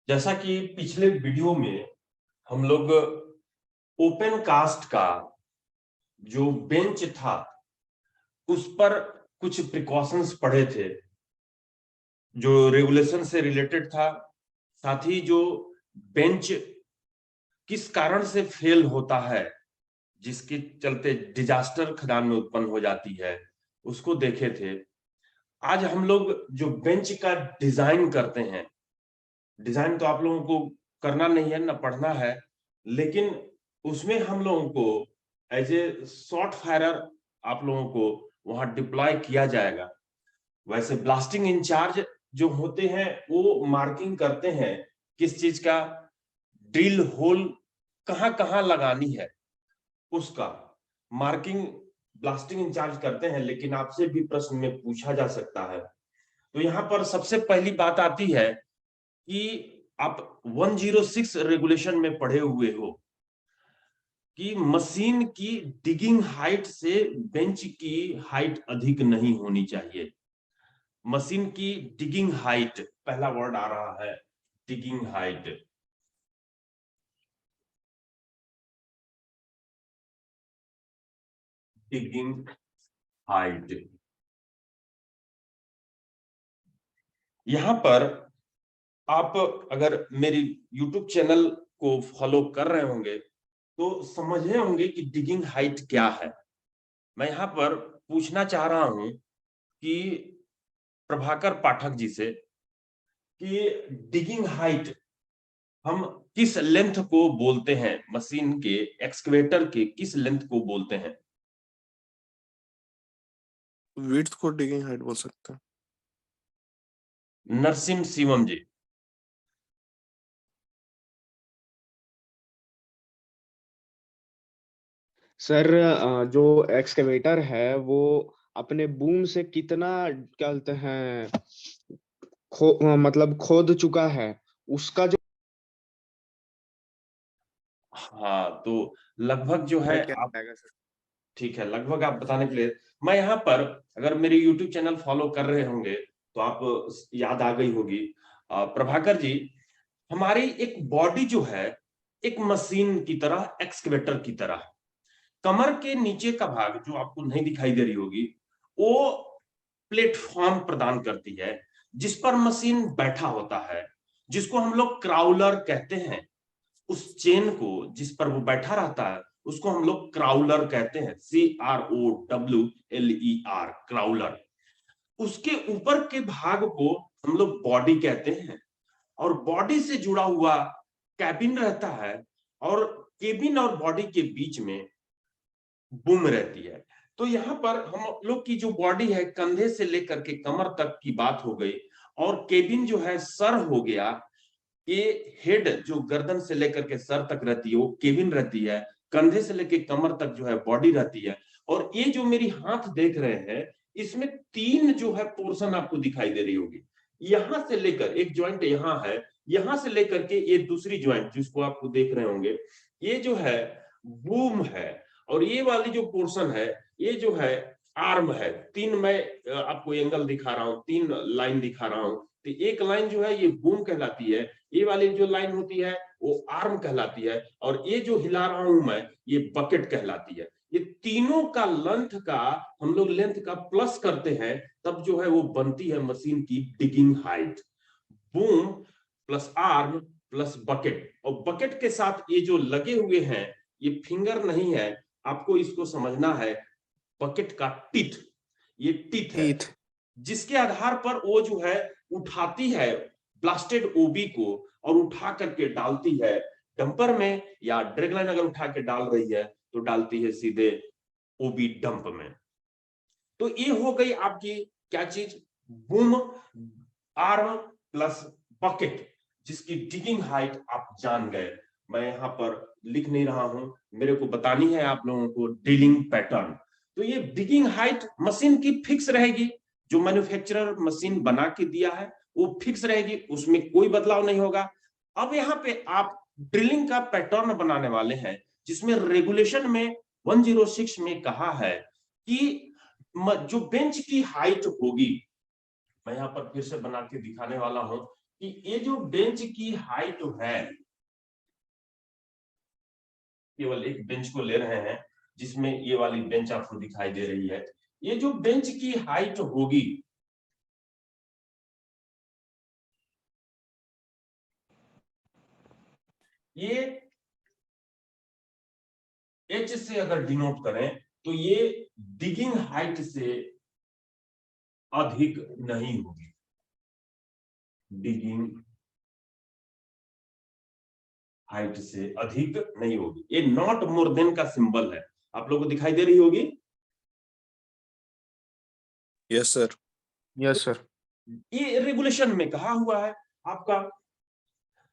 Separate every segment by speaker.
Speaker 1: जैसा कि पिछले वीडियो में हम लोग ओपन कास्ट का जो बेंच था उस पर कुछ प्रिकॉशंस पढ़े थे जो रेगुलेशन से रिलेटेड था। साथ ही जो बेंच किस कारण से फेल होता है, जिसके चलते डिजास्टर खदान में उत्पन्न हो जाती है, उसको देखे थे। आज हम लोग जो बेंच का डिजाइन करते हैं, डिजाइन तो आप लोगों को करना नहीं है ना पढ़ना है, लेकिन उसमें हम लोगों को एज ए शॉर्ट फायरर आप लोगों को वहां डिप्लॉय किया जाएगा। वैसे ब्लास्टिंग इंचार्ज जो होते हैं वो मार्किंग करते हैं किस चीज का ड्रिल होल कहां कहां लगानी है, उसका मार्किंग ब्लास्टिंग इंचार्ज करते हैं। लेकिन आपसे भी प्रश्न में पूछा जा सकता है, तो यहाँ पर सबसे पहली बात आती है कि आप 106 रेगुलेशन में पढ़े हुए हो कि मशीन की डिगिंग हाइट से बेंच की हाइट अधिक नहीं होनी चाहिए। मशीन की डिगिंग हाइट, पहला वर्ड आ रहा है डिगिंग हाइट। डिगिंग हाइट, यहां पर आप अगर मेरी YouTube चैनल को फॉलो कर रहे होंगे तो समझे होंगे कि डिगिंग हाइट क्या है। मैं यहाँ पर पूछना चाह रहा हूं कि प्रभाकर पाठक जी से कि डिगिंग हाइट हम किस लेंथ को बोलते हैं, मशीन के एक्सकवेटर के किस लेंथ को बोलते हैं?
Speaker 2: विड्थ को डिगिंग हाइट बोल सकते हैं।
Speaker 1: नरसिम शिवम जी।
Speaker 3: सर जो एक्सकेवेटर है वो अपने बूम से कितना क्या बोलते हैं मतलब खोद चुका है उसका जो
Speaker 1: हाँ, तो लगभग जो है
Speaker 3: क्या
Speaker 1: आप,
Speaker 3: आएगा सर।
Speaker 1: ठीक है, लगभग आप बताने के लिए मैं यहाँ पर, अगर मेरे YouTube चैनल फॉलो कर रहे होंगे तो आप याद आ गई होगी। प्रभाकर जी, हमारी एक बॉडी जो है एक मशीन की तरह, एक्सकवेटर की तरह, कमर के नीचे का भाग जो आपको नहीं दिखाई दे रही होगी वो प्लेटफॉर्म प्रदान करती है जिस पर मशीन बैठा होता है, जिसको हम लोग क्राउलर कहते हैं। उस चेन को जिस पर वो बैठा रहता है उसको हम लोग क्राउलर कहते हैं, CROWLER, क्राउलर। उसके ऊपर के भाग को हम लोग बॉडी कहते हैं, और बॉडी से जुड़ा हुआ कैबिन रहता है, और केबिन और बॉडी के बीच में बूम रहती है। तो यहाँ पर हम लोग की जो बॉडी है कंधे से लेकर के कमर तक की बात हो गई, और केबिन जो है सर हो गया। ये हेड जो गर्दन से लेकर के सर तक रहती है वो केबिन रहती है, कंधे से लेकर कमर तक जो है बॉडी रहती है। और ये जो मेरी हाथ देख रहे हैं इसमें तीन जो है पोर्शन आपको दिखाई दे रही होगी। यहां से लेकर एक ज्वाइंट यहाँ है, यहां से लेकर के ये दूसरी ज्वाइंट जिसको आपको देख रहे होंगे, ये जो है बूम है। और ये वाली जो पोर्शन है ये जो है आर्म है। तीन मैं आपको एंगल दिखा रहा हूं, तीन लाइन दिखा रहा हूं। तो एक लाइन जो है ये बूम कहलाती है, ये वाली जो लाइन होती है वो आर्म कहलाती है, और ये जो हिला रहा हूं मैं ये बकेट कहलाती है। ये तीनों का लेंथ का हम लोग लेंथ का प्लस करते हैं, तब जो है वो बनती है मशीन की digging height. Boom plus arm plus bucket, और बकेट के साथ ये जो लगे हुए हैं ये फिंगर नहीं है, आपको इसको समझना है बकेट का टिथ, ये टिथ है
Speaker 2: टीथ।
Speaker 1: जिसके आधार पर वो जो है उठाती है ब्लास्टेड ओबी को, और उठा करके डालती है डंपर में, या ड्रैगलाइन अगर उठा के डाल रही है तो डालती है सीधे ओबी डंप में। तो ये हो गई आपकी क्या चीज, बूम आर्म प्लस बकेट, जिसकी डिगिंग हाइट आप जान गए। मैं यहाँ पर लिख नहीं रहा हूं, मेरे को बतानी है आप लोगों को ड्रिलिंग पैटर्न। तो ये डिगिंग हाइट मशीन की फिक्स रहेगी, जो मैन्युफैक्चरर मशीन बना के दिया है वो फिक्स रहेगी, उसमें कोई बदलाव नहीं होगा। अब यहाँ पे आप ड्रिलिंग का पैटर्न बनाने वाले हैं, जिसमें रेगुलेशन में 106 में कहा है कि जो बेंच की हाइट होगी, मैं यहाँ पर फिर से बना के दिखाने वाला हूं कि ये जो बेंच की हाइट है, केवल एक बेंच को ले रहे हैं जिसमें ये वाली बेंच आपको दिखाई दे रही है, ये जो बेंच की हाइट होगी ये H से अगर डिनोट करें तो ये डिगिंग हाइट से अधिक नहीं होगी, डिगिंग हाइट से अधिक नहीं होगी। ये नॉट मोर देन का सिंबल है, आप लोगों को दिखाई दे रही होगी।
Speaker 2: Yes sir.
Speaker 3: Yes sir.
Speaker 1: ये रेगुलेशन में कहा हुआ है आपका।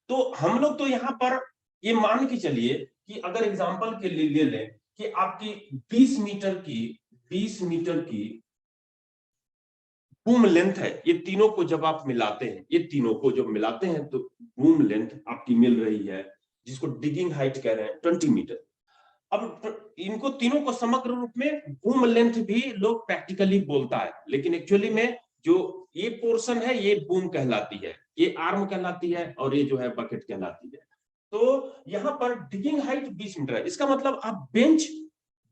Speaker 1: तो हम लोग तो यहाँ पर ये मान के चलिए कि अगर एग्जांपल के लिए ले लें कि आपकी 20 मीटर की बूम लेंथ है, ये तीनों को जब आप मिलाते हैं, ये तीनों को जब मिलाते हैं तो बूम लेंथ आपकी मिल रही है, जिसको डिगिंग हाइट कह रहे हैं 20 मीटर। अब इनको तीनों को समग्र रूप में बूम लेंथ भी लोग प्रैक्टिकली बोलता है, लेकिन एक्चुअली में जो ये पोर्शन है ये बूम कहलाती है, ये आर्म कहलाती है, और ये जो है बकेट कहलाती है। तो यहाँ पर डिगिंग हाइट 20 मीटर है, इसका मतलब आप बेंच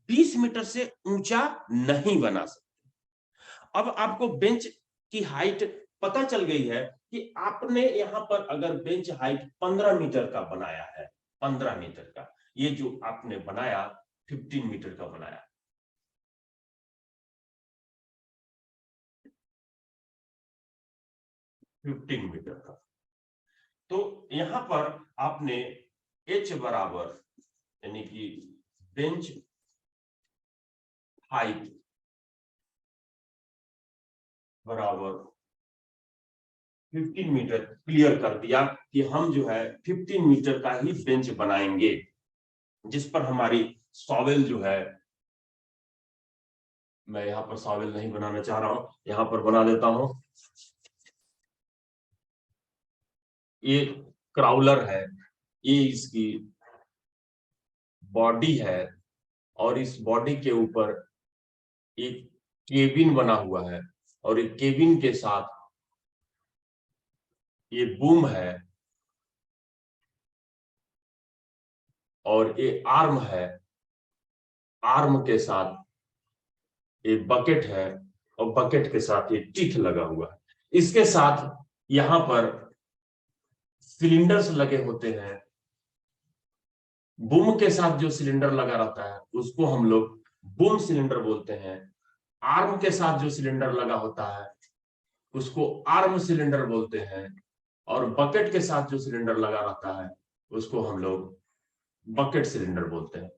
Speaker 1: 20 मीटर से ऊंचा नहीं बना सकते। अब आपको बेंच की हाइट पता चल गई है कि आपने यहाँ पर अगर बेंच हाइट 15 मीटर का बनाया है, 15 मीटर का, ये जो आपने बनाया 15 मीटर का बनाया, मीटर का, तो यहां पर आपने H बराबर यानी कि बेंच हाइट बराबर 15 मीटर क्लियर कर दिया कि हम जो है 15 मीटर का ही बेंच बनाएंगे, जिस पर हमारी सॉवेल जो है, मैं यहाँ पर सॉवेल नहीं बनाना चाह रहा हूं, यहां पर बना देता हूं, ये क्राउलर है, ये इसकी बॉडी है, और इस बॉडी के ऊपर एक केबिन बना हुआ है, और एक केबिन के साथ ये बूम है, और ये आर्म है, आर्म के साथ ये बकेट है, और बकेट के साथ ये टीथ लगा हुआ है। इसके साथ यहां पर सिलिंडर्स लगे होते हैं, बूम के साथ जो सिलेंडर लगा रहता है उसको हम लोग बूम सिलेंडर बोलते हैं, आर्म के साथ जो सिलेंडर लगा होता है उसको आर्म सिलेंडर बोलते हैं, और बकेट के साथ जो सिलेंडर लगा रहता है उसको हम लोग बकेट सिलेंडर बोलते हैं।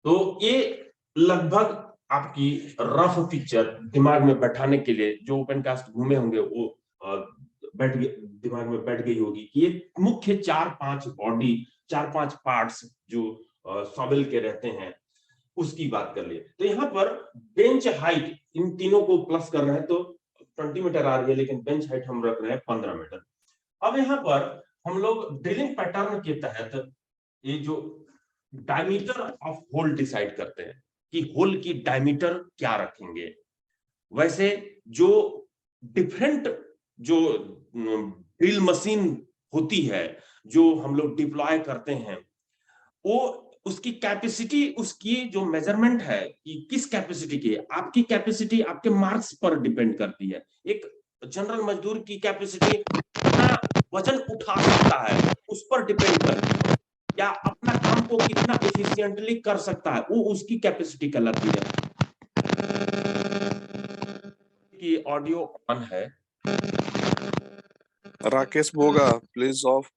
Speaker 1: तो ये लगभग आपकी रफ पिक्चर दिमाग में बैठाने के लिए, जो ओपनकास्ट घूमे होंगे वो बैठ गए, दिमाग में बैठ गई होगी कि ये मुख्य 4-5 बॉडी, 4-5 पार्ट्स जो सॉवेल के रहते हैं उसकी बात कर लिए। तो यहाँ पर बेंच हाइट इन तीनों को प्लस कर रहे हैं तो 20 मीटर आ रही है, लेकिन बेंच हाइट हम रख रहे हैं 15 मीटर। अब यहाँ पर हम लोग ड्रिलिंग पैटर्न के तहत ये जो डायमीटर ऑफ होल डिसाइड करते हैं कि होल की डायमीटर क्या रखेंगे। वैसे जो डिफरेंट जो ड्रिल मशीन होती है जो हम लोग डिप्लॉय करते हैं, वो उसकी कैपेसिटी, उसकी जो मेजरमेंट है कि किस कैपेसिटी की है, आपकी कैपेसिटी आपके मार्क्स पर डिपेंड करती है। एक जनरल मजदूर की कैपेसिटी कितना वजन उठा सकता है उस पर डिपेंड करती है, या अपना काम को कितना एफिशिएंटली कर सकता है वो उसकी कैपेसिटी कहलाती है। कि ऑडियो ऑन है,
Speaker 2: राकेश बोगा प्लीज ऑफ।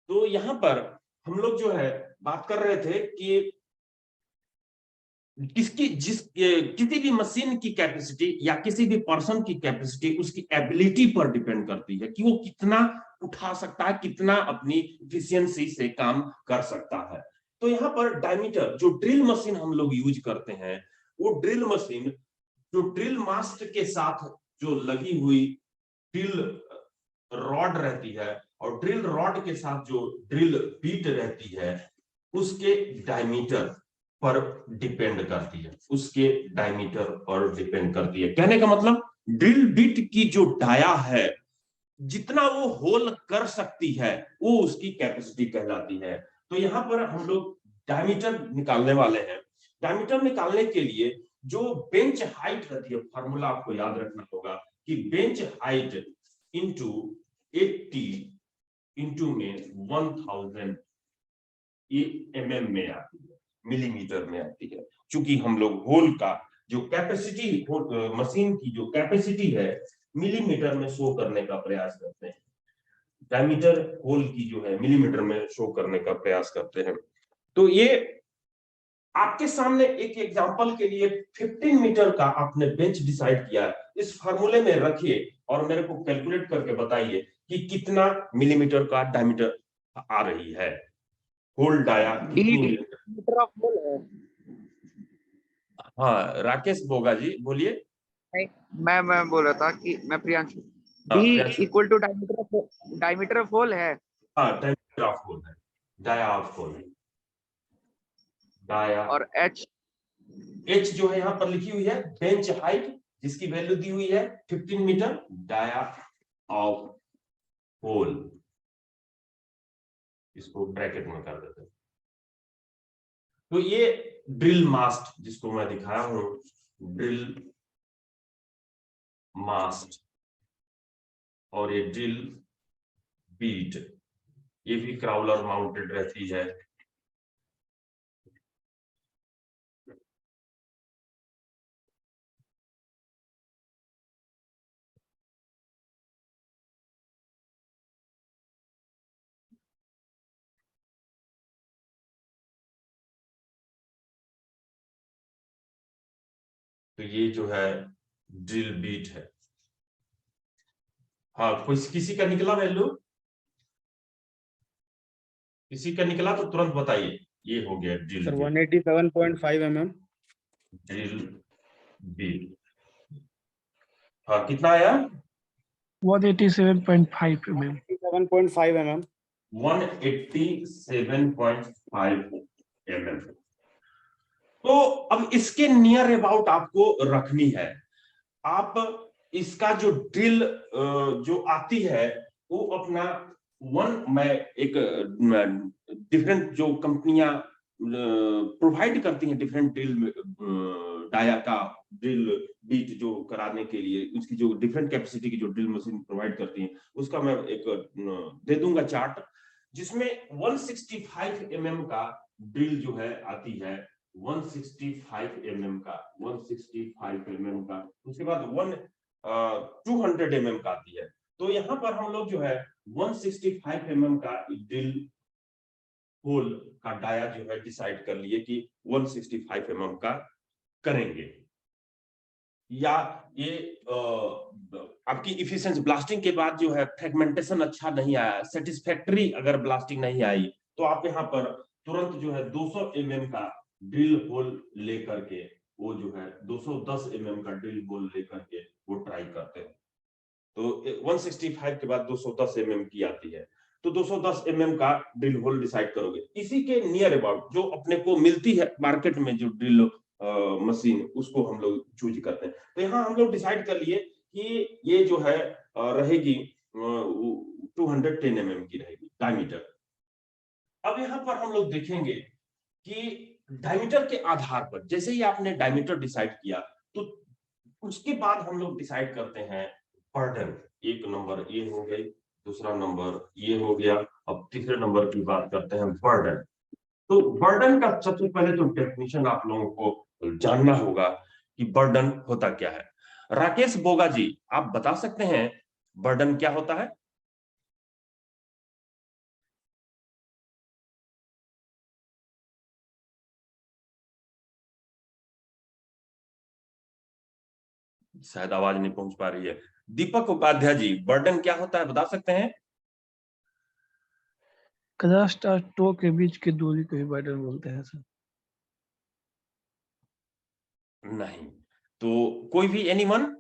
Speaker 1: तो यहाँ पर हम लोग जो है बात कर रहे थे कि किसी भी मशीन की कैपेसिटी या किसी भी पर्सन की कैपेसिटी उसकी एबिलिटी पर डिपेंड करती है कि वो कितना उठा सकता है, कितना अपनी इफिशियंसी से काम कर सकता है। तो यहाँ पर डायमीटर, जो ड्रिल मशीन हम लोग यूज करते हैं, वो ड्रिल मशीन जो ड्रिल मास्ट के साथ जो लगी हुई ड्रिल रॉड रहती है और ड्रिल रॉड के साथ जो ड्रिल बीट रहती है उसके डायमीटर पर डिपेंड करती है, उसके डायमीटर पर डिपेंड करती है। कहने का मतलब ड्रिल बीट की जो डाया है जितना वो होल कर सकती है वो उसकी कैपेसिटी कहलाती है। तो यहाँ पर हम लोग डायमीटर निकालने वाले हैं। डायमीटर निकालने के लिए जो बेंच हाइट रहती है, फार्मूला आपको याद रखना होगा कि बेंच हाइट इंटू 80 इंटू में 1000 ये mm में आती है, मिलीमीटर में आती है। चूंकि हम लोग होल का जो कैपेसिटी, मशीन की जो कैपेसिटी है मिलीमीटर में शो करने का प्रयास करते हैं, डायमीटर होल की जो है मिलीमीटर में शो करने का प्रयास करते हैं। तो ये आपके सामने एक एग्जांपल के लिए 15 मीटर का आपने बेंच डिसाइड किया, इस फार्मूले में रखिए और मेरे को कैलकुलेट करके बताइए कि कितना मिलीमीटर का डायमीटर आ रही है, होल डाया कितनी
Speaker 4: मीटर ऑफ होल है।
Speaker 1: हाँ राकेश बोगा जी बोलिए।
Speaker 4: नहीं, मैं बोल रहा था कि मैं प्रियांशु,
Speaker 1: हाँ,
Speaker 4: D
Speaker 1: Priyanshu.
Speaker 4: Equal to diameter of hole है।
Speaker 1: हाँ डायमीटर ऑफ होल है, डाया ऑफ होल, डाया।
Speaker 4: और एच
Speaker 1: जो है यहाँ पर लिखी हुई है बेंच हाइट जिसकी वैल्यू दी हुई है 15 मीटर, डाया ऑफ होल, इसको ब्रैकेट में कर देते हैं। तो ये ड्रिल मास्ट जिसको मैं दिखाया हूं, ड्रिल मास्ट, और ये ड्रिल बीट, ये भी क्राउलर माउंटेड रहती है। तो ये जो है ड्रिल बीट है। हाँ किसी का निकला वैल्यू, किसी का निकला तो तुरंत बताइए। ये हो गया drill
Speaker 3: sir
Speaker 1: bit,
Speaker 3: 187.5 mm।
Speaker 1: Drill bit. हाँ कितना आया?
Speaker 5: 187.5 mm।
Speaker 3: 7.5 mm।
Speaker 1: 187.5 mm। तो अब इसके नियर अबाउट आपको रखनी है। आप इसका जो ड्रिल जो आती है वो अपना मैं एक डिफरेंट जो कंपनियां प्रोवाइड करती हैं डिफरेंट ड्रिल डाया का ड्रिल बीट जो कराने के लिए, उसकी जो डिफरेंट कैपेसिटी की जो ड्रिल मशीन प्रोवाइड करती हैं उसका मैं एक दे दूंगा चार्ट, जिसमें 165 mm का ड्रिल जो है आती है, 165 mm का, 165 mm का, उसके बाद 200 mm का आती है। तो यहाँ पर हम लोग जो है 165 mm का ड्रिल होल का डाया जो है डिसाइड कर लिए कि 165 mm का करेंगे। या ये आपकी इफिशिएंसी ब्लास्टिंग के बाद जो है फ्रेगमेंटेशन अच्छा नहीं आया, सेटिस्फैक्टरी अगर ब्लास्टिंग नहीं आई, तो आप यहाँ पर तुरंत जो है 200 mm का ड्रिल होल लेकर के, वो जो है 210 mm का ड्रिल होल लेकर के वो ट्राई करते हैं। तो 165 के बाद 210 mm की आती है, तो 210 mm का ड्रिल होल डिसाइड करोगे। इसी के नियर अबाउट जो अपने को मिलती है मार्केट में जो ड्रिल मशीन, उसको हम लोग चूज करते हैं। तो यहाँ हम लोग डिसाइड कर लिए कि ये जो है रहेगी 210 mm की रहेगी डायमीटर। अब यहाँ पर हम लोग देखेंगे कि डायमीटर के आधार पर जैसे ही आपने डायमीटर डिसाइड किया तो उसके बाद हम लोग डिसाइड करते हैं बर्डन। एक नंबर ये हो गई, दूसरा नंबर ये हो गया, अब तीसरे नंबर की बात करते हैं बर्डन। तो बर्डन का सबसे पहले तो डेफिनेशन आप लोगों को जानना होगा कि बर्डन होता क्या है। राकेश बोगा जी आप बता सकते हैं बर्डन क्या होता है? शायद आवाज नहीं पहुंच पा रही है। दीपक उपाध्याय जी बर्डन क्या होता है बता सकते हैं?
Speaker 5: क्रस्ट और टो के बीच की दूरी को ही बर्डन बोलते हैं सर।
Speaker 1: नहीं, तो कोई भी एनीवन?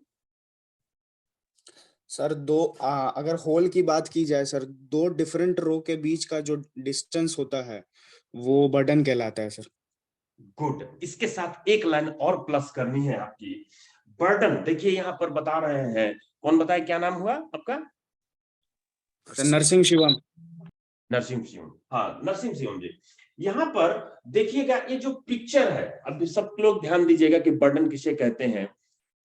Speaker 3: सर अगर होल की बात की जाए सर, दो डिफरेंट रो के बीच का जो डिस्टेंस होता है वो बर्डन कहलाता है सर।
Speaker 1: गुड, इसके साथ एक लाइन और प्लस करनी है आपकी। बर्डन देखिए यहाँ पर बता रहे हैं, कौन बताए क्या नाम हुआ आपका?
Speaker 3: सर नरसिंह शिवम।
Speaker 1: नरसिंह शिवम, हाँ नरसिंह शिवम जी। यहाँ पर देखिएगा ये जो पिक्चर है, अब सब लोग ध्यान दीजिएगा कि बर्डन किसे कहते हैं।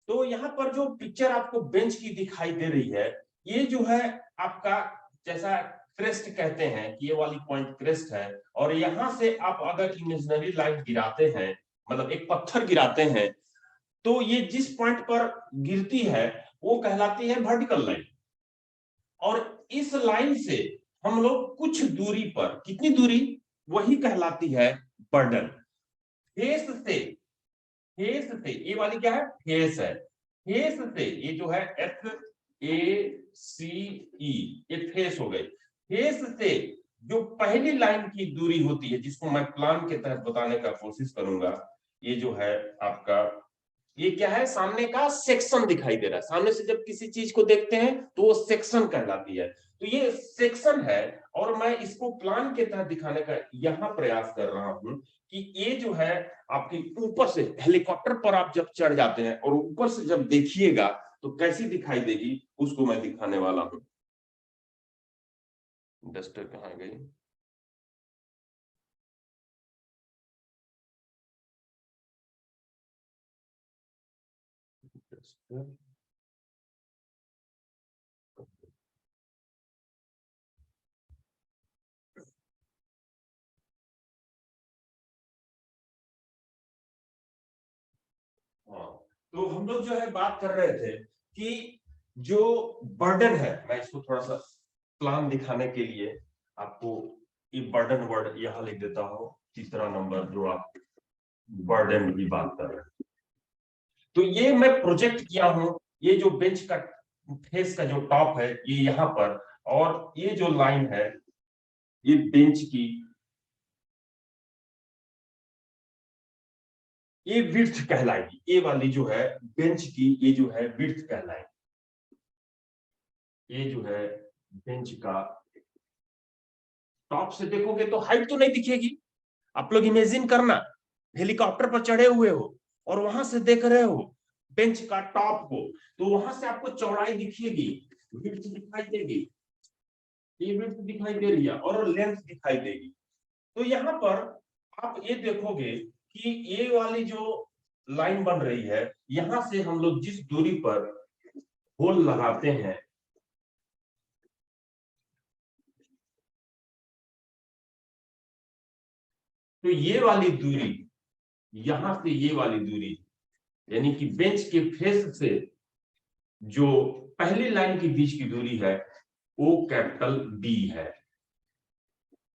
Speaker 1: तो यहाँ पर जो पिक्चर आपको बेंच की दिखाई दे रही है, ये जो है आपका जैसा क्रेस्ट कहते हैं कि ये वाली पॉइंट क्रेस्ट है, और यहाँ से आप अगर इमेजिनरी लाइन गिराते हैं, मतलब एक पत्थर गिराते हैं, तो ये जिस पॉइंट पर गिरती है वो कहलाती है वर्टिकल लाइन। और इस लाइन से हम लोग कुछ दूरी पर, कितनी दूरी, वही कहलाती है बर्डन। फेस से, फेस से, ये वाली क्या है, फेस है, फेस से ये जो है FACE, ये फेस हो गई। फेस से जो पहली लाइन की दूरी होती है, जिसको मैं प्लान के तहत बताने का कोशिश करूंगा, ये जो है आपका, ये क्या है, सामने का सेक्शन दिखाई दे रहा है। सामने से जब किसी चीज को देखते हैं तो वो सेक्शन कहलाती है, तो ये सेक्शन है। और मैं इसको प्लान के तहत दिखाने का यहां प्रयास कर रहा हूं कि ये जो है आपके ऊपर से, हेलीकॉप्टर पर आप जब चढ़ जाते हैं और ऊपर से जब देखिएगा तो कैसी दिखाई देगी, उसको मैं दिखाने वाला हूं। डस्टर कहाँ गई? तो हम लोग जो है बात कर रहे थे कि जो बर्डन है, मैं इसको थोड़ा सा प्लान दिखाने के लिए आपको ये बर्डन वर्ड यहां लिख देता हूं, तीसरा नंबर जो आप बर्डन की बात कर रहे हैं। तो ये मैं प्रोजेक्ट किया हूं, ये जो बेंच का फेस का जो टॉप है ये यहाँ पर, और ये जो लाइन है ये बेंच की, ये विड्थ कहलाएगी। ये वाली जो है बेंच की, ये जो है विड्थ कहलाएगी। ये जो है बेंच का टॉप से देखोगे तो हाइट तो नहीं दिखेगी। आप लोग इमेजिन करना, हेलीकॉप्टर पर चढ़े हुए हो और वहां से देख रहे हो बेंच का टॉप को, तो वहां से आपको चौड़ाई दिखेगी, विड्थ दिखाई देगी, ये विड्थ दिखाई दे रही है और लेंथ दिखाई देगी। तो यहाँ पर आप ये देखोगे कि ये वाली जो लाइन बन रही है, यहां से हम लोग जिस दूरी पर होल लगाते हैं, तो ये वाली दूरी, यहां से ये वाली दूरी, यानी कि बेंच के फेस से जो पहली लाइन के बीच की दूरी है वो कैपिटल B है।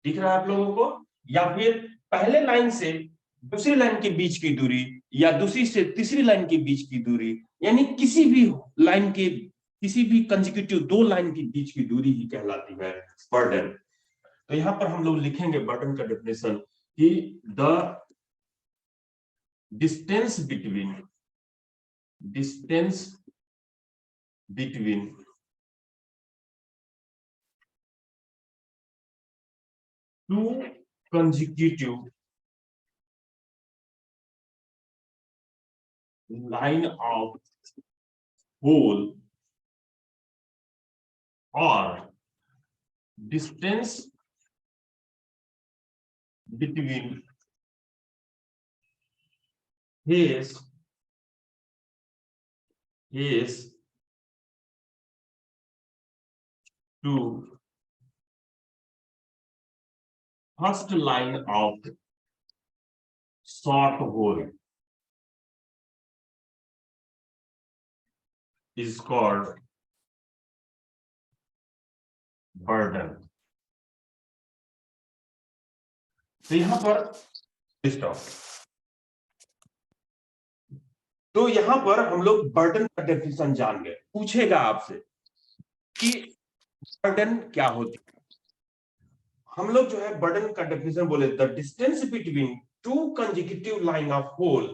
Speaker 1: दिख रहा है आप लोगों को? या फिर पहले लाइन से दूसरी लाइन के बीच की दूरी, या दूसरी से तीसरी लाइन के बीच की दूरी, यानी किसी भी लाइन के, किसी भी कंसेक्यूटिव दो लाइन के बीच की दूरी ही कहलाती है बर्डन। तो यहां पर हम लोग लिखेंगे बर्डन का डेफिनेशन कि the distance between two consecutive line of hole or distance between face to first line of short hole is called burden. तो यहां पर स्टॉप। तो यहां पर हम लोग बर्डन का डेफिनेशन जान गए। पूछेगा आपसे कि बर्डन क्या होती है। हम लोग जो है बर्डन का डेफिनेशन बोले, the distance between two consecutive line of hole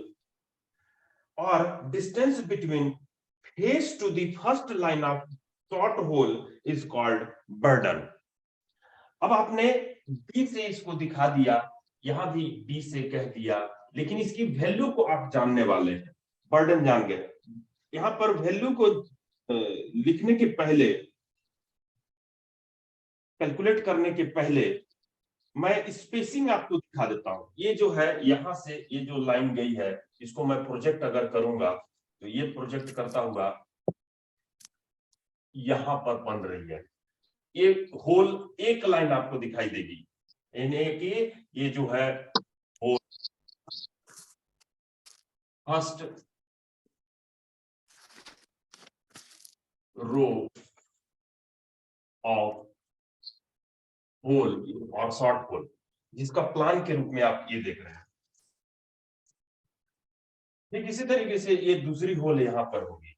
Speaker 1: और distance between face to the first line of short hole is called burden. अब आपने बी से इसको दिखा दिया, यहां भी बी से कह दिया, लेकिन इसकी वैल्यू को आप जानने वाले हैं, बर्डन जान गए। यहां पर वैल्यू को लिखने के पहले, कैलकुलेट करने के पहले मैं स्पेसिंग आपको दिखा देता हूं। ये जो है यहां से ये जो लाइन गई है, इसको मैं प्रोजेक्ट अगर करूंगा तो ये प्रोजेक्ट करता हुआ यहां पर बन रही है, ये होल एक लाइन आपको दिखाई देगी, यानी कि ये जो है hole first row of hole और शॉर्ट होल, जिसका प्लान के रूप में आप ये देख रहे हैं। ठीक इसी तरीके से ये दूसरी होल यहां पर होगी,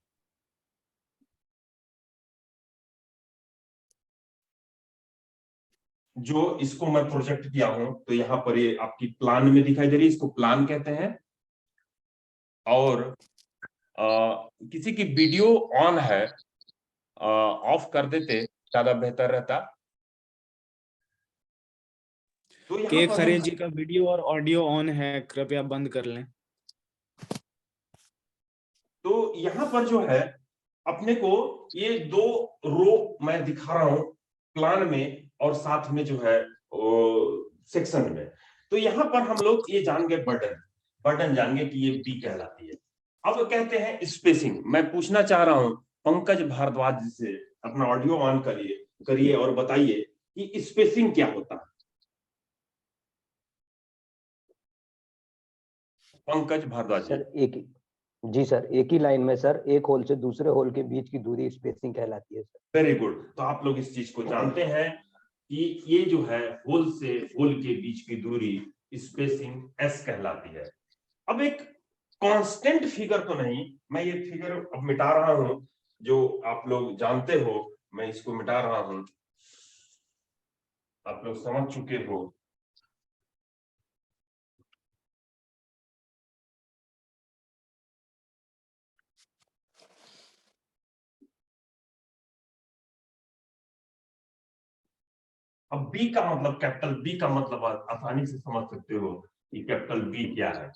Speaker 1: जो इसको मैं प्रोजेक्ट किया हूं तो यहां पर ये आपकी प्लान में दिखाई दे रही है, इसको प्लान कहते हैं। और किसी की वीडियो ऑन है, ऑफ कर देते ज्यादा बेहतर रहता। तो यहाँ
Speaker 3: के
Speaker 1: पर
Speaker 3: खरे
Speaker 1: हम
Speaker 3: जी का वीडियो और ऑडियो ऑन है, कृपया बंद कर लें।
Speaker 1: तो यहाँ पर जो है अपने को ये दो रो मैं दिखा रहा हूं प्लान में और साथ में जो है सेक्शन में। तो यहाँ पर हम लोग ये जान गए बर्डन जान गए कि ये बी कहलाती है। अब कहते हैं स्पेसिंग। मैं पूछना चाह रहा हूं पंकज भारद्वाज जी से, अपना ऑडियो ऑन करिए और बताइए कि स्पेसिंग क्या होता है। पंकज भारद्वाज जी।
Speaker 6: सर जी सर, एक ही लाइन में सर एक होल से दूसरे होल के बीच की दूरी स्पेसिंग कहलाती है सर।
Speaker 1: Very good. तो आप लोग इस चीज को जानते हैं कि ये जो है होल से होल के बीच की दूरी स्पेसिंग एस कहलाती है। अब एक कांस्टेंट फिगर तो नहीं, मैं ये फिगर अब मिटा रहा हूं, जो आप लोग जानते हो, मैं इसको मिटा रहा हूं, आप लोग समझ चुके हो। अब बी का मतलब, कैपिटल बी का मतलब आसानी से समझ सकते हो कि कैपिटल बी क्या है।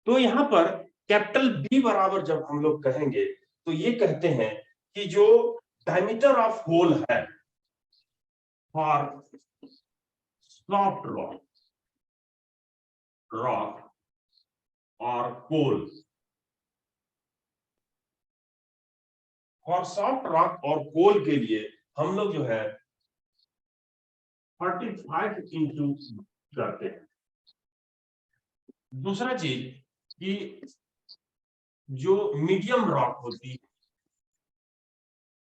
Speaker 1: तो यहां पर कैपिटल बी बराबर जब हम लोग कहेंगे तो ये कहते हैं कि जो डायमीटर ऑफ होल है फॉर सॉफ्ट रॉक और कोल, फॉर सॉफ्ट रॉक और कोल के लिए हम लोग जो है 35 इंटू करते हैं। दूसरा चीज कि जो मीडियम रॉक होती है,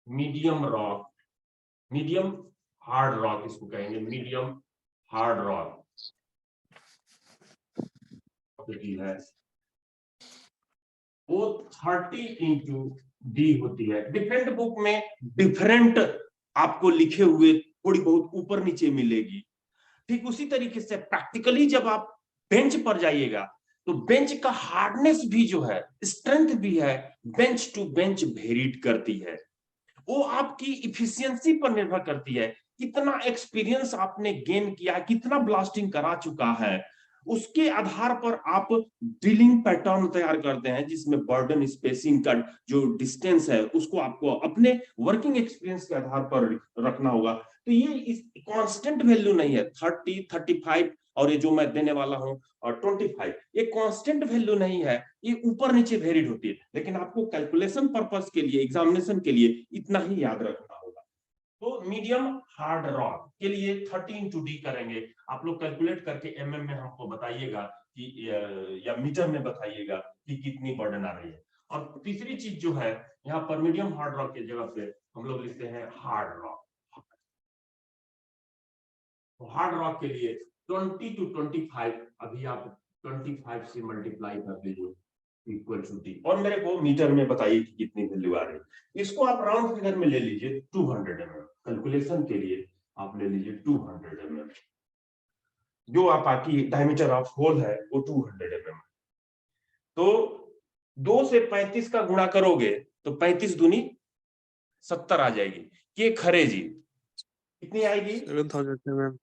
Speaker 1: मीडियम हार्ड रॉक इसको कहेंगे, मीडियम हार्ड रॉक है, वो 30 इंटू डी होती है। डिफरेंट बुक में डिफरेंट आपको लिखे हुए थोड़ी बहुत ऊपर नीचे मिलेगी। ठीक उसी तरीके से प्रैक्टिकली जब आप बेंच पर जाइएगा तो बेंच का हार्डनेस भी जो है, स्ट्रेंथ भी है, बेंच टू बेंच वेरीड करती है। वो आपकी इफिशियंसी पर निर्भर करती है, कितना एक्सपीरियंस आपने गेन किया, कितना ब्लास्टिंग करा चुका है, उसके आधार पर आप ड्रिलिंग पैटर्न तैयार करते हैं, जिसमें बर्डन स्पेसिंग का जो डिस्टेंस है उसको आपको अपने वर्किंग एक्सपीरियंस के आधार पर रखना होगा। तो ये कांस्टेंट वैल्यू नहीं है 30, 35 और ये जो मैं देने वाला हूं और 25, ये कांस्टेंट वैल्यू नहीं है, ये ऊपर नीचे वेरीड होती है। लेकिन आपको कैलकुलेशन पर्पस के लिए, एग्जामिनेशन के लिए इतना ही याद रखना होगा। तो मीडियम हार्ड रॉक के लिए 30 इंटू डी करेंगे। आप लोग कैलकुलेट करके एमएम में हमको बताइएगा कि या मीटर में बताइएगा कि कितनी बर्डन आ रही है। और तीसरी चीज जो है, यहाँ पर मीडियम हार्ड रॉक की जगह पे हम लोग लिखते हैं हार्ड रॉक। तो हार्ड रॉक के लिए 20 to 25, अभी आप 25 से मल्टीप्लाई कर दीजिए इक्वल टू डी, और मेरे को मीटर में बताइए कि कितनी वैल्यू आ रही है। इसको आप राउंड फिगर में ले लीजिए 200 mm। कैलकुलेशन के लिए आप ले लीजिए 200 mm, जो आपकी डायमीटर ऑफ होल है वो 200 mm। तो 2 से 35 का गुणा करोगे तो 35 दूनी 70 आ जाएगी। के खरे जी कितनी आएगी?
Speaker 2: 7000 mm.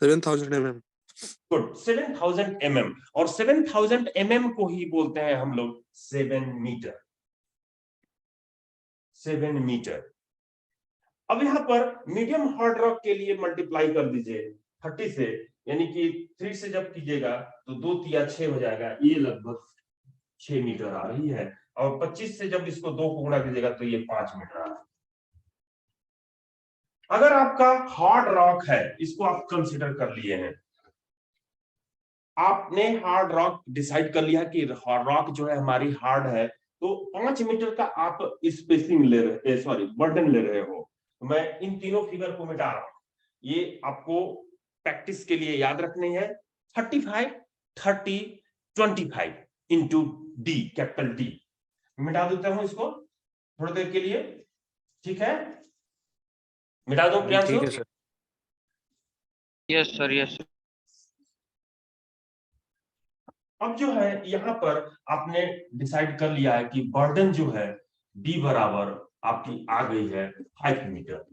Speaker 2: 7000 mm.
Speaker 1: Good, 7000 mm। और 7000 mm को ही बोलते हैं हम लोग 7 मीटर। 7 मीटर। अब यहाँ पर मीडियम हार्ड रॉक के लिए मल्टीप्लाई कर दीजिए 30 से, यानी कि 3 से जब कीजिएगा तो 2 तिया 6 हो जाएगा, ये लगभग 6 मीटर आ रही है। और 25 से जब इसको 2 को गुणा कीजिएगा तो ये 5 मीटर आ रहा है। अगर आपका हार्ड रॉक है, इसको आप कंसिडर कर लिए हैं, आपने हार्ड रॉक डिसाइड कर लिया कि रॉक जो है हमारी हार्ड है, तो 5 मीटर का आप स्पेसिंग ले रहे, सॉरी बर्डन ले रहे हो। तो मैं इन तीनों फिगर को मिटा रहा हूं, ये आपको प्रैक्टिस के लिए याद रखने हैं। 35 30 25 इंटू डी, कैपिटल डी। मिटा देता हूं इसको थोड़ी देर के लिए, ठीक है? मिटा दूं प्रियांशु?
Speaker 2: ठीक है सर।
Speaker 4: Yes sir, yes.
Speaker 1: अब जो है यहाँ पर आपने डिसाइड कर लिया है कि बर्डन जो है डी बराबर आपकी आ गई है 5 मीटर,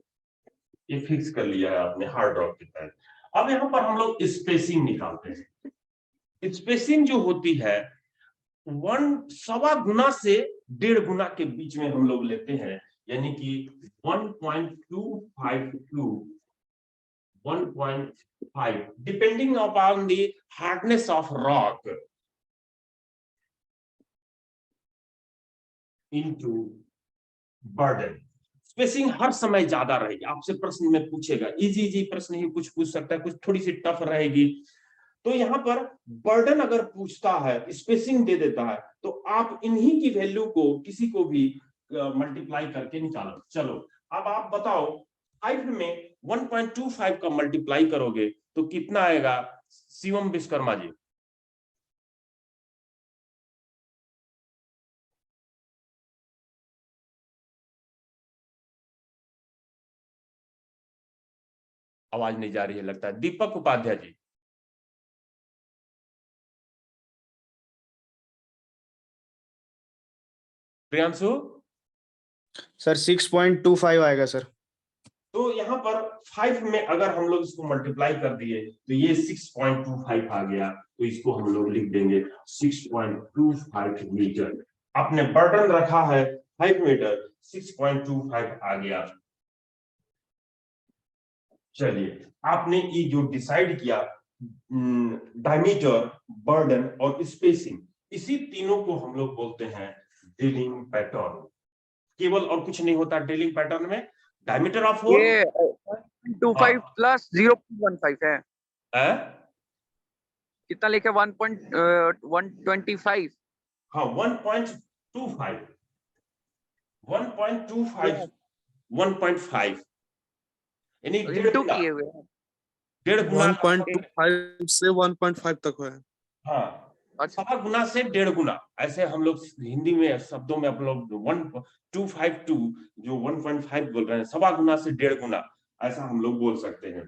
Speaker 1: ये फिक्स कर लिया है आपने हार्ड रॉक के तहत। अब यहाँ पर हम लोग स्पेसिंग निकालते हैं। स्पेसिंग जो होती है 1.25 गुना से 1.5 गुना के बीच में हम लोग लेते हैं, यानी कि 1.25 to 1.5 depending upon the hardness of rock into burden. Spacing हर समय ज्यादा रहेगी। आपसे प्रश्न में पूछेगा, इजी प्रश्न ही कुछ पूछ सकता है, कुछ थोड़ी सी टफ रहेगी। तो यहाँ पर बर्डन अगर पूछता है, स्पेसिंग दे देता है, तो आप इन्हीं की वैल्यू को किसी को भी मल्टीप्लाई करके निकालो। चलो अब आप बताओ, 5 में 1.25 का मल्टीप्लाई करोगे तो कितना आएगा शिवम विश्वकर्मा जी? आवाज नहीं जा रही है लगता है। दीपक उपाध्याय जी? प्रियांशु?
Speaker 3: सर 6.25 आएगा सर।
Speaker 1: तो यहाँ पर 5 में अगर हम लोग इसको मल्टीप्लाई कर दिए तो ये 6.25 आ गया, तो इसको हम लोग लिख देंगे 6.25 मीटर। आपने बर्डन रखा है 5 मीटर, 6.25 आ गया। चलिए, आपने ये जो डिसाइड किया डायमीटर, बर्डन और स्पेसिंग, इसी तीनों को हम लोग बोलते हैं ड्रिलिंग पैटर्न। केवल और कुछ नहीं होता ड्रिलिंग पैटर्न में। डायमीटर ऑफ होल
Speaker 4: ये 1.25 प्लस 0.15 है। कितना लिखे? 1.125।
Speaker 1: हाँ 1.25 1.5 यानी
Speaker 4: इंटू किए हुए हैं।
Speaker 1: 1.5 गुना।
Speaker 2: 1.25 से 1.5 तक है।
Speaker 1: हाँ, 1.25 गुना से 1.5 गुना, ऐसे हम लोग हिंदी में शब्दों में हम लोग 1.252 जो 1.5 बोल रहे हैं, 1.25 गुना से 1.5 गुना, ऐसा हम लोग बोल सकते हैं।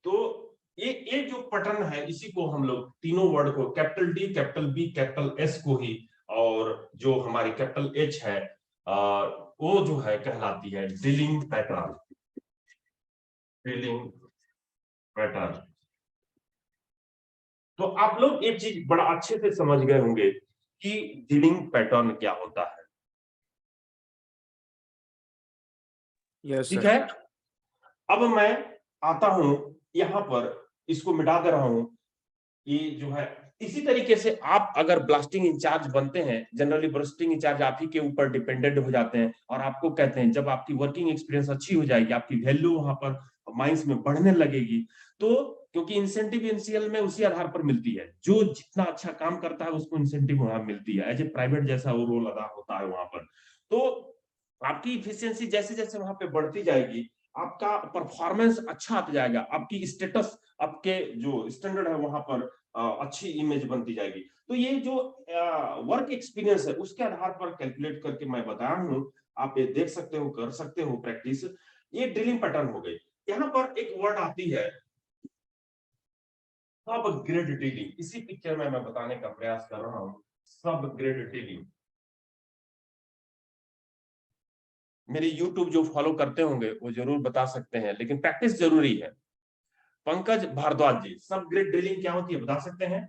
Speaker 1: तो ये जो पैटर्न है, इसी को हम लोग तीनों वर्ड को, capital D, capital B, capital S को ही, और जो हमारी कैपिटल एच है वो जो है कहलाती है ड्रिलिंग पैटर्न। Drilling pattern. तो आप लोग एक चीज बड़ा अच्छे से समझ गए होंगे कि ड्रिलिंग पैटर्न क्या होता है।
Speaker 3: यस
Speaker 1: ठीक
Speaker 3: सर।
Speaker 1: है, अब मैं आता हूं यहां पर, इसको मिटा दे रहा हूं। ये जो है इसी तरीके से आप अगर ब्लास्टिंग इंचार्ज बनते हैं, जनरली ब्लास्टिंग इंचार्ज आप ही के ऊपर डिपेंडेंट हो जाते हैं, और आपको कहते हैं जब आपकी वर्किंग एक्सपीरियंस अच्छी हो जाएगी, आपकी वैल्यू वहां पर माइंस में बढ़ने लगेगी, तो क्योंकि इंसेंटिव एनसीएल में उसी आधार पर मिलती है, जो जितना अच्छा काम करता है उसको इंसेंटिव वहां मिलती है, एज ए प्राइवेट जैसा वो रोल अदा होता है वहां पर। तो आपकी इफिशियंसी जैसे जैसे वहां पे बढ़ती जाएगी, आपका परफॉर्मेंस अच्छा आता जाएगा, आपकी स्टेटस, आपके जो स्टैंडर्ड है वहां पर अच्छी इमेज बनती जाएगी। तो ये जो वर्क एक्सपीरियंस है उसके आधार पर कैलकुलेट करके मैं बताया हूं, आप ये देख सकते हो, कर सकते हो प्रैक्टिस। ये ड्रिलिंग पैटर्न हो गई। यहाँ पर एक वर्ड आती है सब ग्रेड ड्रिलिंग, इसी पिक्चर में मैं बताने का प्रयास कर रहा हूं। सब ग्रेड ड्रिलिंग, मेरे YouTube जो फॉलो करते होंगे वो जरूर बता सकते हैं, लेकिन प्रैक्टिस जरूरी है। पंकज भारद्वाज जी, सब ग्रेड ड्रिलिंग क्या होती है बता सकते हैं?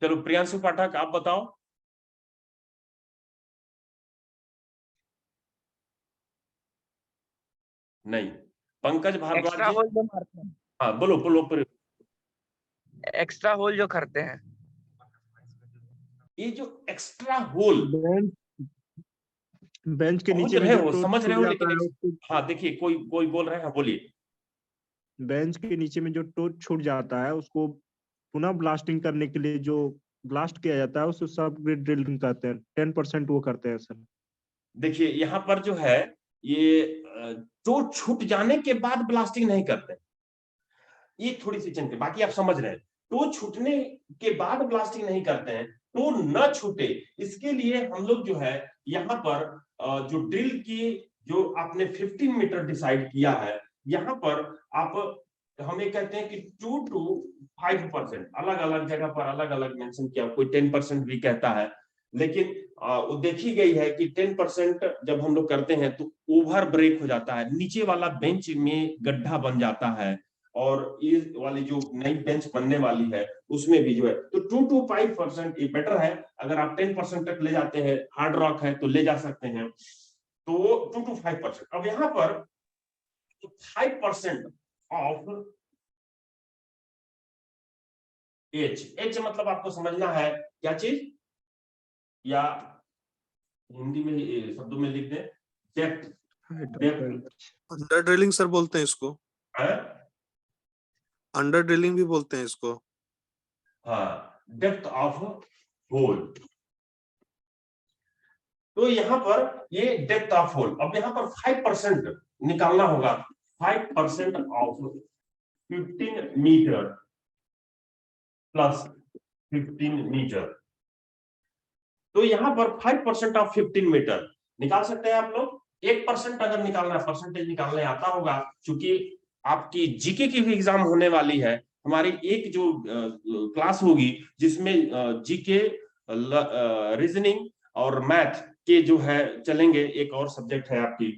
Speaker 1: चलो प्रियांशु पाठक आप बताओ। नहीं, पंकज भारद्वाज
Speaker 4: एक्स्ट्रा
Speaker 1: जी।
Speaker 4: होल जो मारते हैं,
Speaker 1: हाँ बोलो बोलो।
Speaker 4: एक्स्ट्रा होल जो करते हैं।
Speaker 1: ये जो एक्स्ट्रा होल,
Speaker 2: बेंच बेंच के
Speaker 1: समझ
Speaker 2: नीचे में
Speaker 1: रहे
Speaker 2: जो
Speaker 1: हो,
Speaker 2: टोट
Speaker 1: समझ
Speaker 2: छूट
Speaker 1: रहे हो,
Speaker 2: जाता
Speaker 1: लेकिन
Speaker 2: है उसको,
Speaker 1: हाँ देखिए, कोई कोई बोल रहे हैं, बोलिए।
Speaker 2: बेंच के नीचे में जो टोट छूट जाता है उसको पुनः ब्लास्टिंग करने के लिए जो ब्लास्ट किया जाता है उसको सब ग्रेड ड्रिलिंग कहते हैं। 10% वो करते हैं सर।
Speaker 1: देखिए यहाँ पर जो है ये जो छूट जाने के बाद ब्लास्टिंग नहीं करते, ये थोड़ी सी चिंता, बाकी आप समझ रहे हैं। तो छूटने के बाद ब्लास्टिंग नहीं करते हैं, तो न छूटे इसके लिए हम लोग जो है यहाँ पर जो ड्रिल की जो आपने 15 मीटर डिसाइड किया है, यहाँ पर आप हमें कहते हैं कि 2 to 5%, अलग अलग जगह पर अलग अलग मेंशन किया, कोई 10% भी कहता है, लेकिन वो देखी गई है कि 10% जब हम लोग करते हैं तो ओवर ब्रेक हो जाता है, नीचे वाला बेंच में गड्ढा बन जाता है, और ये वाली जो नई बेंच बनने वाली है उसमें भी जो है, तो 2 to 5% ये बेटर है। अगर आप 10% तक ले जाते हैं, हार्ड रॉक है तो ले जा सकते हैं, तो 2 to 5%। अब यहाँ पर 5% ऑफ एच मतलब आपको समझना है क्या चीज, या हिंदी में शब्दों में लिख दें, डेप्थ।
Speaker 2: अंडर ड्रिलिंग सर बोलते हैं इसको,
Speaker 1: है,
Speaker 2: अंडर ड्रिलिंग भी बोलते हैं इसको।
Speaker 1: हाँ, डेप्थ ऑफ होल। तो यहाँ पर ये डेप्थ ऑफ होल, अब यहाँ पर 5% निकालना होगा। 5% ऑफ 15 मीटर प्लस 15 मीटर, तो यहाँ पर 5% ऑफ 15 मीटर निकाल सकते हैं आप लोग। 1% अगर निकालना, परसेंटेज निकालने आता होगा, क्योंकि आपकी जीके की भी एग्जाम होने वाली है। हमारी एक जो क्लास होगी जिसमें जीके, रीजनिंग और मैथ के जो है चलेंगे, एक और सब्जेक्ट है आपकी,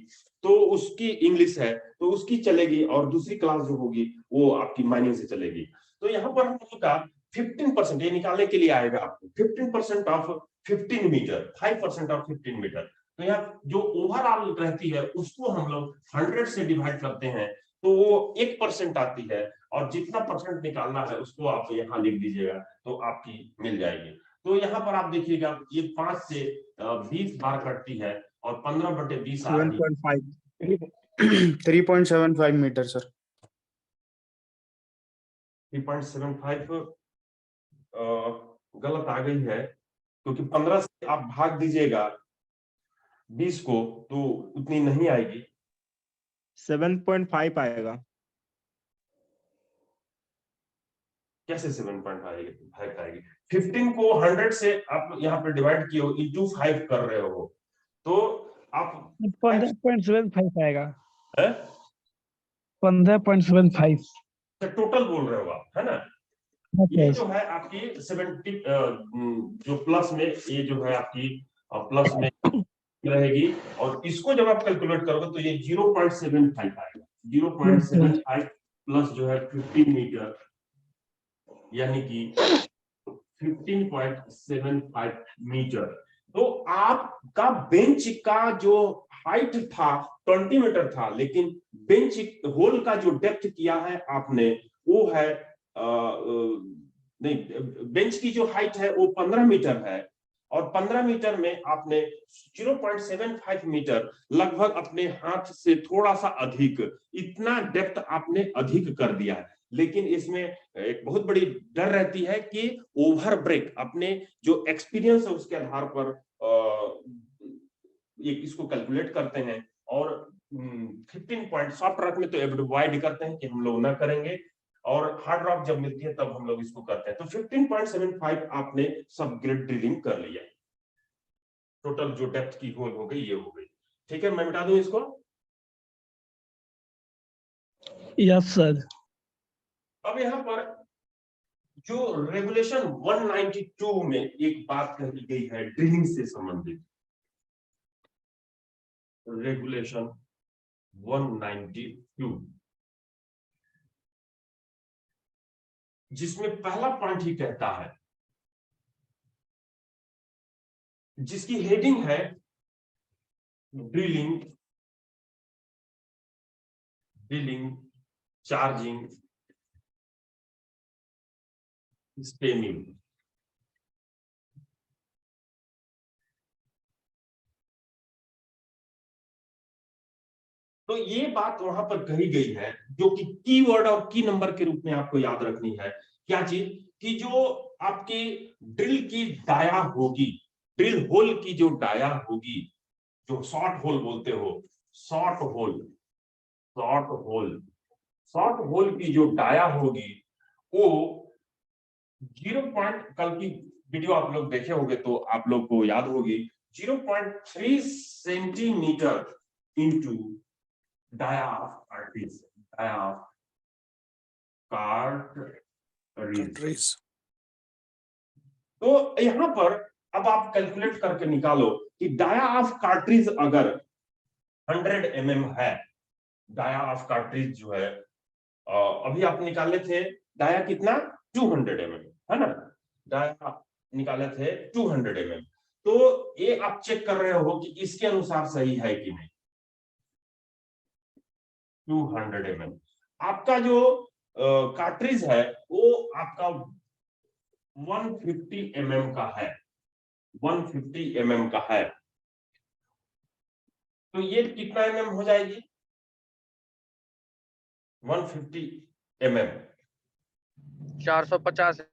Speaker 1: तो उसकी इंग्लिश है तो उसकी चलेगी, और दूसरी क्लास जो होगी वो आपकी माइनिंग से चलेगी। तो यहाँ पर हम लोग का 15% ये निकालने के लिए आएगा आपको, 15% ऑफ 15 मीटर, 5% ऑफ 15 मीटर। तो यहाँ जो ओवरऑल रहती है उसको हम लोग 100 से डिवाइड करते हैं, तो वो 1% आती है, और जितना परसेंट निकालना है उसको आप यहाँ लिख दीजिएगा तो आपकी मिल जाएगी। तो यहाँ पर आप देखिएगा ये 5 से 20 बार कटती है, और 15/20 आ रही है।
Speaker 2: 7.5
Speaker 3: 3.75 मीटर सर।
Speaker 1: 3.75 गलत आ गई है, क्योंकि 15 से आप भाग दीजिएगा 20 को तो उतनी नहीं आएगी।
Speaker 2: 7.5 आएगा।
Speaker 1: कैसे 7.5 आएगी? 15 को 100 से आप यहाँ पे डिवाइड किए हो, इंटू 5 कर रहे हो, तो आप
Speaker 5: 15.75 आएगा।
Speaker 1: है?
Speaker 5: 15.75
Speaker 1: टोटल बोल रहे हो आप, है ना? ये जो है आपकी 70 जो प्लस में, ये जो है आपकी प्लस में रहेगी, और इसको जब आप कैलकुलेट करोगे तो ये 0.75 आएगा। 0.75 प्लस जो है 15 मीटर, यानी कि 15.75 मीटर। तो आपका बेंच का जो हाइट था 20 मीटर था, लेकिन बेंच होल का जो डेप्थ किया है आपने वो है नहीं, बेंच की जो हाइट है वो 15 मीटर है, और 15 मीटर में आपने 0.75 मीटर, लगभग अपने हाथ से थोड़ा सा अधिक, इतना डेप्थ आपने अधिक कर दिया है। लेकिन इसमें एक बहुत बड़ी डर रहती है कि ओवर ब्रेक, अपने जो एक्सपीरियंस है उसके आधार पर ये इसको कैलकुलेट करते हैं, और 15 पॉइंट सॉफ्ट रॉक में तो एवॉइड करते हैं कि हम लोग ना करेंगे। और हार्ड रॉक जब मिलती है तब हम लोग इसको करते हैं। तो 15.75 आपने सब ग्रेड ड्रिलिंग कर लिया, टोटल जो डेप्थ की होल हो गई ये हो गई। ठीक है, मैं मिटा दूं इसको।
Speaker 5: Yes sir.
Speaker 1: अब यहाँ पर जो रेगुलेशन 192 में एक बात कही गई है ड्रिलिंग से संबंधित, रेगुलेशन 192, जिसमें पहला पॉइंट ही कहता है, जिसकी हेडिंग है ड्रिलिंग, चार्जिंग, स्टेनिंग। तो ये बात वहां पर कही गई है, जो कि कीवर्ड और की नंबर के रूप में आपको याद रखनी है। क्या चीज? कि जो आपकी ड्रिल की डाया होगी, ड्रिल होल की जो डाया होगी, जो शॉर्ट होल बोलते हो, शॉर्ट होल की जो डाया होगी वो 0. कल की वीडियो आप लोग देखे होंगे तो आप लोग को याद होगी, 0.3 centimetre into dia of cartridge, तो यहां पर अब आप कैलकुलेट करके निकालो कि डाया ऑफ कार्ट्रिज अगर 100 mm है, डाया ऑफ कार्ट्रिज जो है अभी आप निकाले थे डाया कितना, 200 mm है ना, डाया निकाले थे 200 mm। तो ये आप चेक कर रहे हो कि इसके अनुसार सही है कि नहीं। 200 mm आपका जो कार्ट्रिज है वो आपका 150 mm का है, 150 mm का है। तो ये कितना mm हो जाएगी, 150 mm
Speaker 4: 450